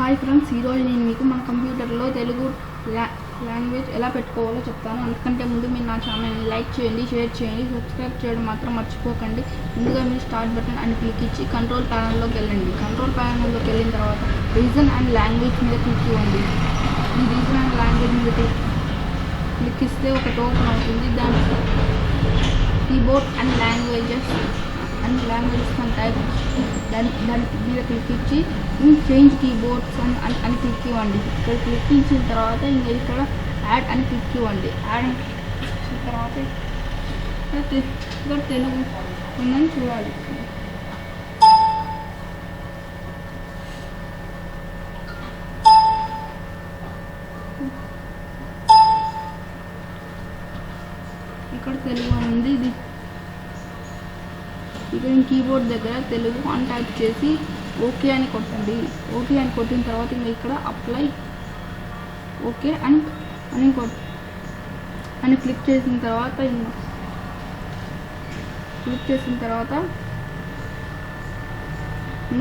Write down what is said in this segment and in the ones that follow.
Hi friends, ఈరోజు నేను మీకు మన కంప్యూటర్లో తెలుగు లాంగ్వేజ్ ఎలా పెట్టుకోవాలో చెప్తాను. అందుకంటే ముందు మీరు నా ఛానల్ని లైక్ చేయండి, షేర్ చేయండి, సబ్స్క్రైబ్ చేయడం మాత్రం మర్చిపోకండి. ముందుగా మీరు స్టార్ట్ బటన్ అని క్లిక్ ఇచ్చి కంట్రోల్ ప్యానల్లోకి వెళ్ళండి. కంట్రోల్ ప్యానల్లోకి వెళ్ళిన తర్వాత రీజన్ అండ్ లాంగ్వేజ్ మీద క్లిక్ ఇవ్వండి. ఈ రీజన్ అండ్ లాంగ్వేజ్ మీద క్లిక్ ఇస్తే ఒక ఓపెన్ అవుతుంది. దాని కీబోర్డ్ అండ్ లాంగ్వేజెస్ అని టైప్ దాని మీద క్లిక్ ఇచ్చి చేంజ్ కీబోర్డ్స్ అని క్లిక్ ఇవ్వండి. ఇక్కడ క్లిక్ ఇచ్చిన తర్వాత ఇంకా ఇక్కడ యాడ్ అని క్లిక్ ఇవ్వండి. యాడ్ అని ఇచ్చిన తర్వాత ఇక్కడ తెలుగు ఉందని చూడాలి. ఇక్కడ తెలుగు ఉంది. ఇది ఇక్కడ కీబోర్డ్ దగ్గర తెలుగు అని టైప్ చేసి ఓకే అని కొట్టండి. ఓకే అని కొట్టిన తర్వాత ఇంకా ఇక్కడ అప్లై ఓకే అని క్లిక్ చేసిన తర్వాత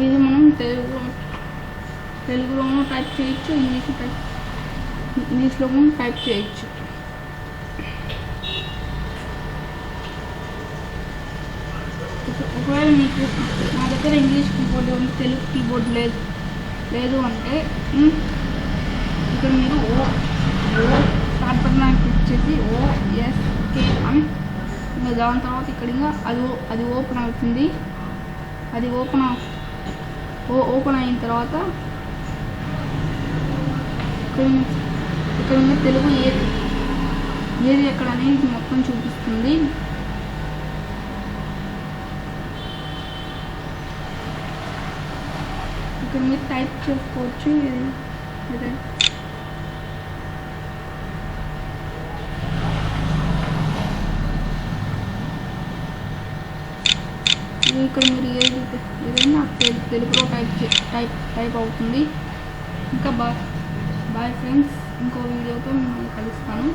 ఇది మనం తెలుగులోనూ టైప్ చేయొచ్చు, ఇంగ్లీష్లోనూ టైప్ చేయొచ్చు. ఒకవేళ మీకు నా దగ్గర ఇంగ్లీష్ కీబోర్డ్ ఉంది, తెలుగు కీబోర్డ్ లేదు అంటే ఇక్కడ మీరు ఓ స్టార్ట్ బటన్ క్లిక్ చేసి OSK అని ఇంకా దాని తర్వాత ఇక్కడ ఇంకా అది ఓపెన్ అవుతుంది. అది ఓపెన్ అయిన తర్వాత ఇక్కడ తెలుగు ఏది ఎక్కడ అనేది మొత్తం చూపిస్తుంది. ఇక్కడ మీరు టైప్ చేసుకోవచ్చు. ఇక్కడ మీరు ఏదైనా తెలుగులో టైప్ అవుతుంది. ఇంకా బాయ్ ఫ్రెండ్స్, ఇంకో వీడియోతో మిమ్మల్ని కలుస్తాను.